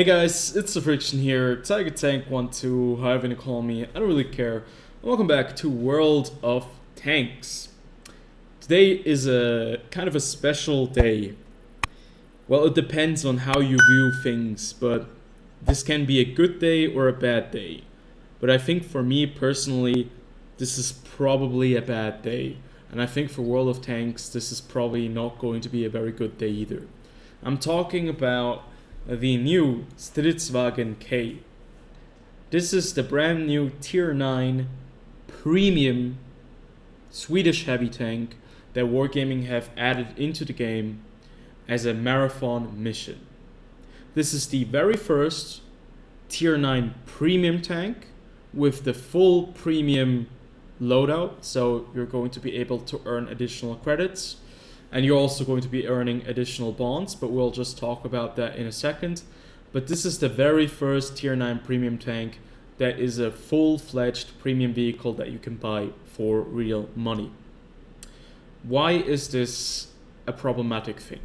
Hey guys, it's TheFrXion here, Tiger Tank 12, however you call me, I don't really care. And welcome back to World of Tanks. Today is a kind of a special day. Well, it depends on how you view things, but this can be a good day or a bad day. But I think for me personally, this is probably a bad day. And I think for World of Tanks, this is probably not going to be a very good day either. I'm talking about the new TheFrXion K. This is the brand new Tier 9 premium Swedish heavy tank that Wargaming have added into the game as a marathon mission. This is the very first Tier 9 premium tank with the full premium loadout, so you're going to be able to earn additional credits. And you're also going to be earning additional bonds, but we'll just talk about that in a second. But this is the very first Tier 9 premium tank that is a full-fledged premium vehicle that you can buy for real money. Why is this a problematic thing?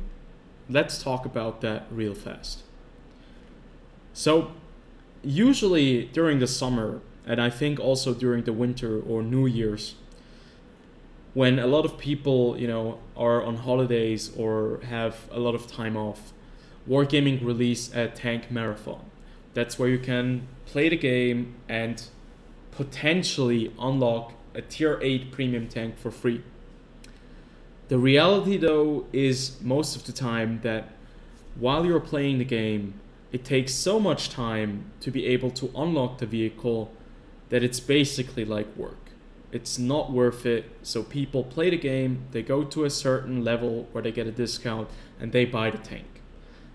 Let's talk about that real fast. So, usually during the summer, and I think also during the winter or New Year's, when a lot of people, are on holidays or have a lot of time off, Wargaming release a tank marathon. That's where you can play the game and potentially unlock a tier 8 premium tank for free. The reality though is most of the time that while you're playing the game, it takes so much time to be able to unlock the vehicle that it's basically like work. It's not worth it, so people play the game, they go to a certain level where they get a discount, and they buy the tank.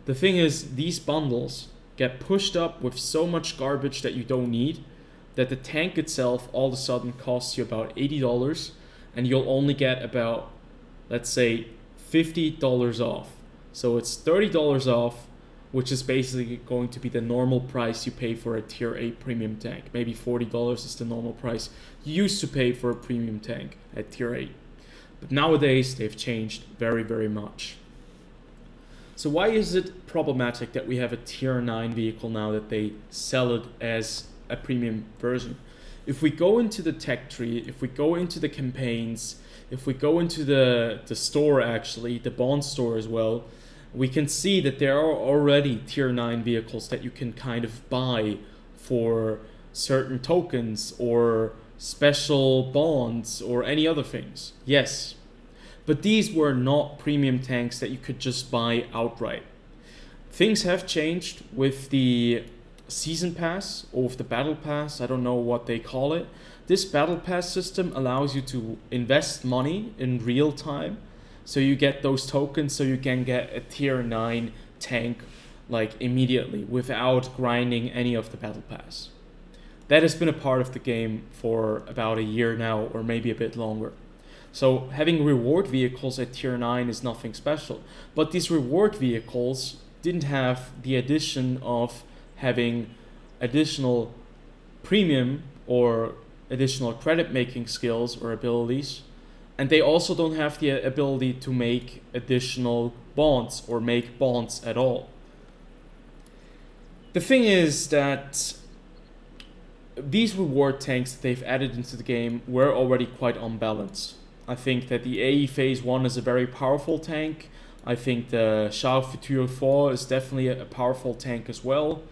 The thing is, these bundles get pushed up with so much garbage that you don't need, that the tank itself all of a sudden costs you about $80, and you'll only get about, let's say, $50 off. So it's $30 off, which is basically going to be the normal price you pay for a tier 8 premium tank. Maybe $40 is the normal price you used to pay for a premium tank at tier 8. But nowadays they've changed very, very much. So why is it problematic that we have a tier 9 vehicle now that they sell it as a premium version? If we go into the tech tree, if we go into the campaigns, if we go into the store actually, the bond store as well, we can see that there are already tier 9 vehicles that you can kind of buy for certain tokens or special bonds or any other things. Yes, but these were not premium tanks that you could just buy outright. Things have changed with the season pass or with the battle pass, I don't know what they call it. This battle pass system allows you to invest money in real time, so you get those tokens so you can get a tier 9 tank like immediately without grinding any of the battle pass. That has been a part of the game for about a year now, or maybe a bit longer. So having reward vehicles at tier 9 is nothing special. But these reward vehicles didn't have the addition of having additional premium or additional credit making skills or abilities. And they also don't have the ability to make additional bonds or make bonds at all. The thing is that these reward tanks that they've added into the game were already quite unbalanced. I think that the AE Phase 1 is a very powerful tank. I think the Char Futur 4 is definitely a powerful tank as well.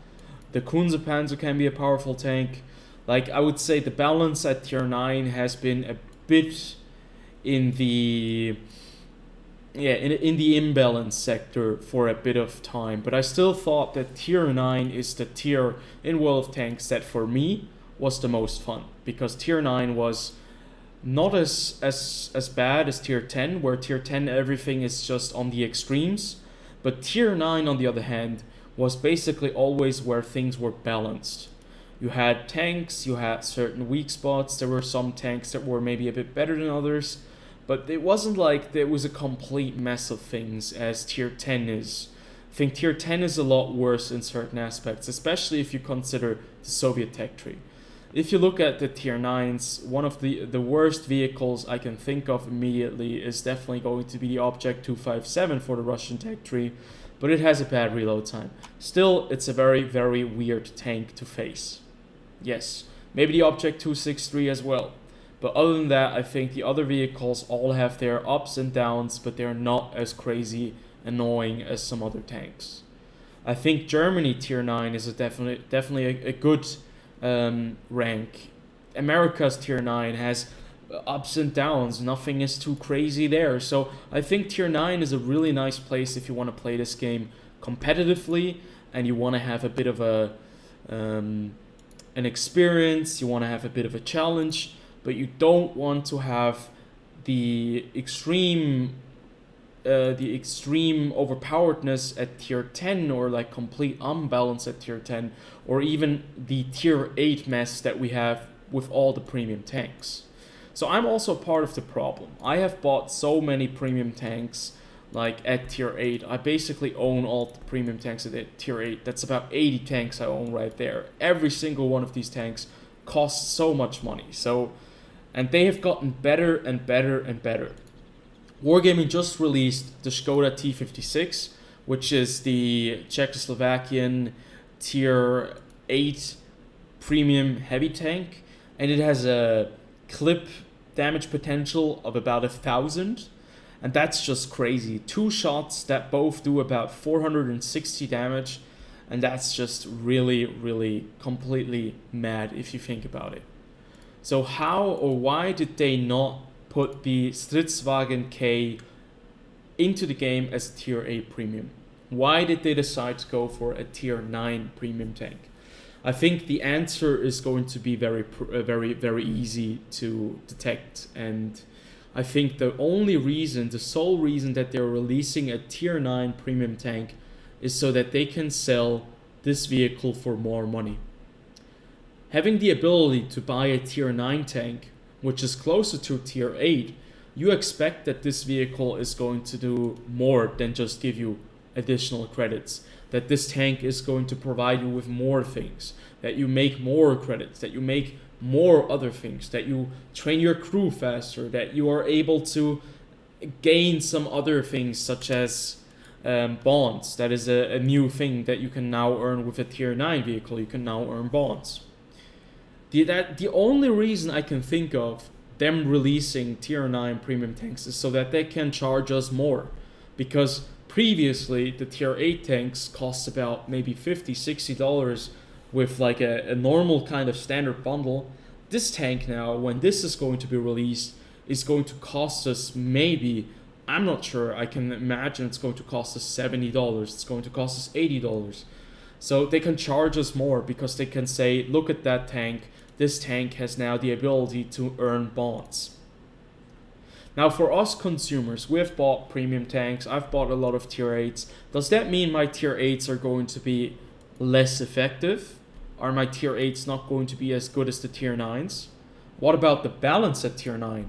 The Kunze-Panzer can be a powerful tank. Like, I would say the balance at tier 9 has been a bit in the imbalance sector for a bit of time, but I still thought that tier 9 is the tier in World of Tanks that for me was the most fun, because tier 9 was not as bad as tier 10, where tier 10 everything is just on the extremes, but tier 9 on the other hand was basically always where things were balanced. You had tanks, you had certain weak spots, there were some tanks that were maybe a bit better than others, but it wasn't like there was a complete mess of things as tier 10 is. I think tier 10 is a lot worse in certain aspects, especially if you consider the Soviet tech tree. If you look at the tier 9s, one of the worst vehicles I can think of immediately is definitely going to be the Object 257 for the Russian tech tree, but it has a bad reload time. Still, it's a very, very weird tank to face. Yes, maybe the Object 263 as well. But other than that, I think the other vehicles all have their ups and downs, but they're not as crazy annoying as some other tanks. I think Germany tier 9 is definitely a good rank. America's tier 9 has ups and downs. Nothing is too crazy there. So I think tier 9 is a really nice place if you want to play this game competitively and you want to have a bit of an experience, you want to have a bit of a challenge, but you don't want to have the extreme overpoweredness at tier 10 or like complete unbalance at tier 10 or even the tier 8 mess that we have with all the premium tanks. So I'm also part of the problem. I have bought so many premium tanks like at tier 8. I basically own all the premium tanks at tier 8. That's about 80 tanks I own right there. Every single one of these tanks costs so much money. And they have gotten better and better and better. Wargaming just released the Skoda T56, which is the Czechoslovakian tier 8 premium heavy tank, and it has a clip damage potential of about 1,000, and that's just crazy. 2 shots that both do about 460 damage, and that's just really, really completely mad if you think about it. So how or why did they not put the Stridswagen K into the game as a tier 8 premium? Why did they decide to go for a tier 9 premium tank? I think the answer is going to be very, very easy to detect, and I think the sole reason that they're releasing a tier 9 premium tank is so that they can sell this vehicle for more money. Having the ability to buy a tier 9 tank, which is closer to tier 8, you expect that this vehicle is going to do more than just give you additional credits. That this tank is going to provide you with more things, that you make more credits, that you make more other things, that you train your crew faster, that you are able to gain some other things such as bonds. That is a new thing that you can now earn with a tier 9 vehicle. You can now earn bonds. The only reason I can think of them releasing tier 9 premium tanks is so that they can charge us more, because previously the tier 8 tanks cost about maybe $50-$60 with like a normal kind of standard bundle. This tank now, when this is going to be released, is going to cost us maybe, I'm not sure, I can imagine it's going to cost us $70, it's going to cost us $80. So they can charge us more because they can say, look at that tank, this tank has now the ability to earn bonds. Now for us consumers, we have bought premium tanks, I've bought a lot of tier 8s. Does that mean my tier 8s are going to be less effective? Are my tier 8s not going to be as good as the tier 9s? What about the balance at tier 9?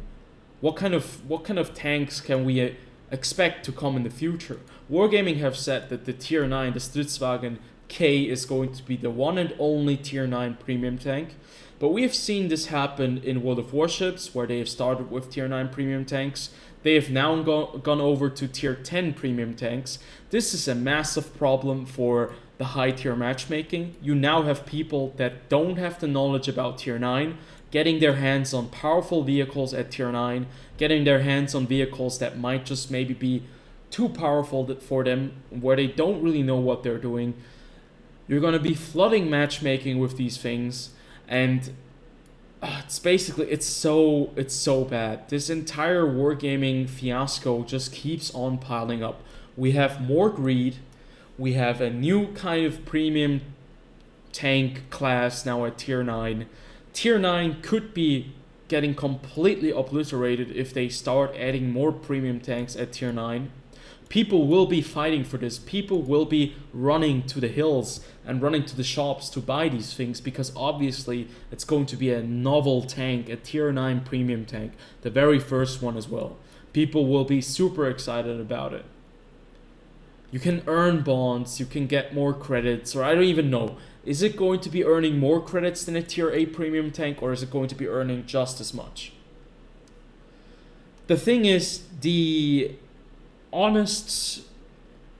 What kind of tanks can we expect to come in the future? Wargaming have said that the tier 9, the Stridswagen K, is going to be the one and only tier 9 premium tank. But we have seen this happen in World of Warships, where they have started with tier 9 premium tanks. They have now gone over to tier 10 premium tanks. This is a massive problem for the high tier matchmaking. You now have people that don't have the knowledge about tier 9, getting their hands on powerful vehicles at tier 9, getting their hands on vehicles that might just maybe be too powerful for them, where they don't really know what they're doing. You're going to be flooding matchmaking with these things, and it's so bad. This entire wargaming fiasco just keeps on piling up. We have more greed. We have a new kind of premium tank class now at tier 9. Tier 9 could be getting completely obliterated if they start adding more premium tanks at tier 9. People will be fighting for this. People will be running to the hills and running to the shops to buy these things, because obviously it's going to be a novel tank, a tier 9 premium tank, the very first one as well. People will be super excited about it. You can earn bonds, you can get more credits, or I don't even know. Is it going to be earning more credits than a tier 8 premium tank, or is it going to be earning just as much? The thing is, the honest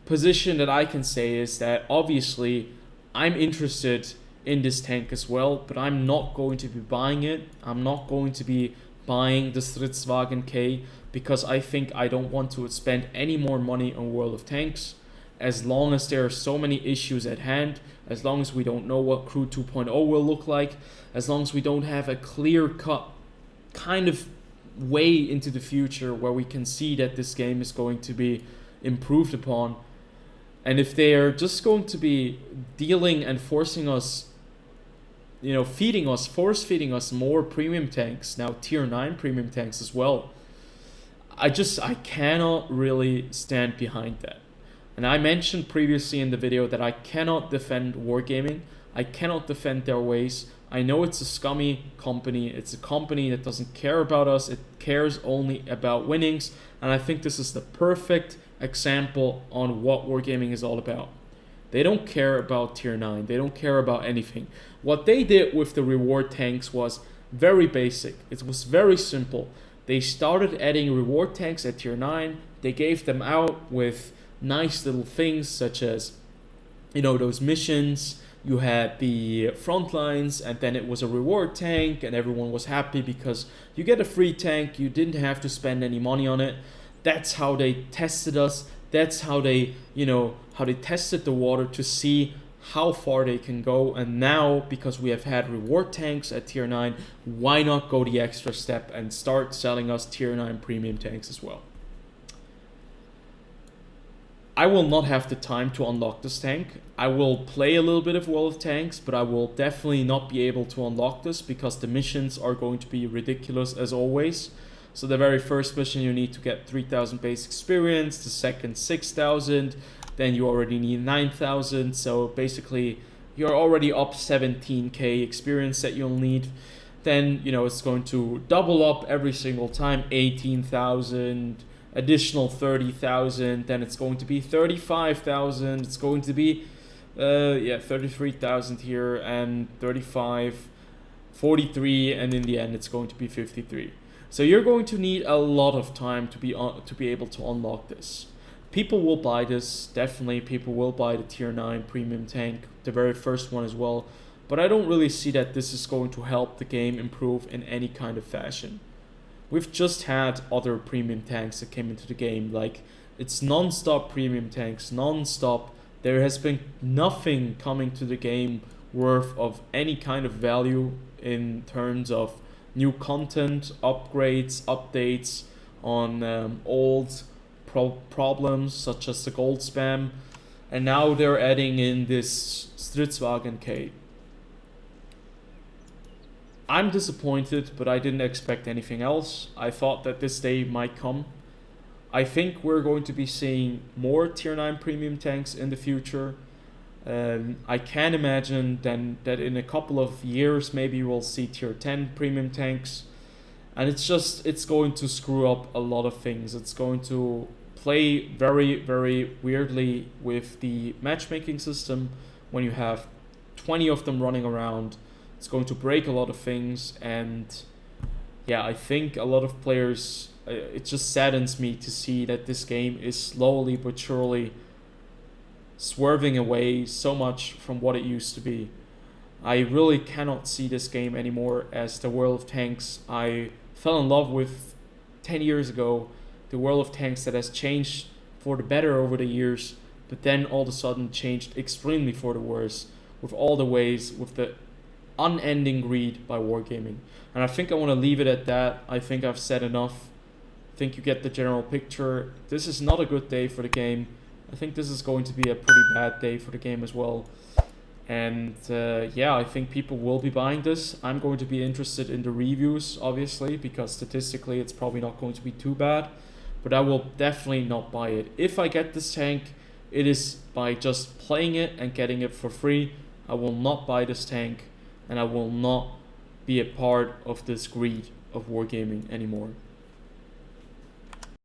position that I can say is that obviously I'm interested in this tank as well, but I'm not going to be buying it. I'm not going to be buying the TheFrXion K because I think I don't want to spend any more money on World of Tanks as long as there are so many issues at hand, as long as we don't know what Crew 2.0 will look like, as long as we don't have a clear-cut kind of way into the future where we can see that this game is going to be improved upon. And if they are just going to be dealing and forcing us, force feeding us more premium tanks, now tier 9 premium tanks as well, I cannot really stand behind that. And I mentioned previously in the video that I cannot defend Wargaming. I cannot defend their ways. I know it's a scummy company. It's a company that doesn't care about us. It cares only about winnings. And I think this is the perfect example on what Wargaming is all about. They don't care about tier 9. They don't care about anything. What they did with the reward tanks was very basic. It was very simple. They started adding reward tanks at tier 9. They gave them out with nice little things such as, those missions. You had the front lines, and then it was a reward tank, and everyone was happy because you get a free tank. You didn't have to spend any money on it. That's how they tested us. That's how they, tested the water to see how far they can go. And now, because we have had reward tanks at tier 9, why not go the extra step and start selling us tier 9 premium tanks as well? I will not have the time to unlock this tank. I will play a little bit of World of Tanks, but I will definitely not be able to unlock this because the missions are going to be ridiculous as always. So the very first mission you need to get 3,000 base experience, the second 6,000, then you already need 9,000. So basically you're already up 17k experience that you'll need. Then, it's going to double up every single time, 18,000. Additional 30,000, then it's going to be 35,000, it's going to be 33,000 here, and 35, 43, and in the end it's going to be 53. So you're going to need a lot of time to be able to unlock this. People will buy this, definitely people will buy the tier 9 premium tank, the very first one as well, but I don't really see that this is going to help the game improve in any kind of fashion. We've just had other premium tanks that came into the game, like it's non-stop premium tanks, non-stop. There has been nothing coming to the game worth of any kind of value in terms of new content, upgrades, updates on old problems such as the gold spam. And now they're adding in this TheFrXion K. I'm disappointed, but I didn't expect anything else. I thought that this day might come. I think we're going to be seeing more tier 9 premium tanks in the future. I can imagine then that in a couple of years maybe we'll see tier 10 premium tanks. And it's going to screw up a lot of things. It's going to play very, very weirdly with the matchmaking system when you have 20 of them running around. It's going to break a lot of things, and yeah, I think a lot of players, it just saddens me to see that this game is slowly but surely swerving away so much from what it used to be. I really cannot see this game anymore as the World of Tanks I fell in love with 10 years ago, the World of Tanks that has changed for the better over the years, but then all of a sudden changed extremely for the worse with all the ways, with the unending greed by Wargaming. And I think I want to leave it at that. I think I've said enough. I think you get the general picture. This is not a good day for the game. I think this is going to be a pretty bad day for the game as well. And yeah, I think people will be buying this. I'm going to be interested in the reviews, obviously, because statistically it's probably not going to be too bad. But I will definitely not buy it. If I get this tank, it is by just playing it and getting it for free. I will not buy this tank, and I will not be a part of this greed of Wargaming anymore.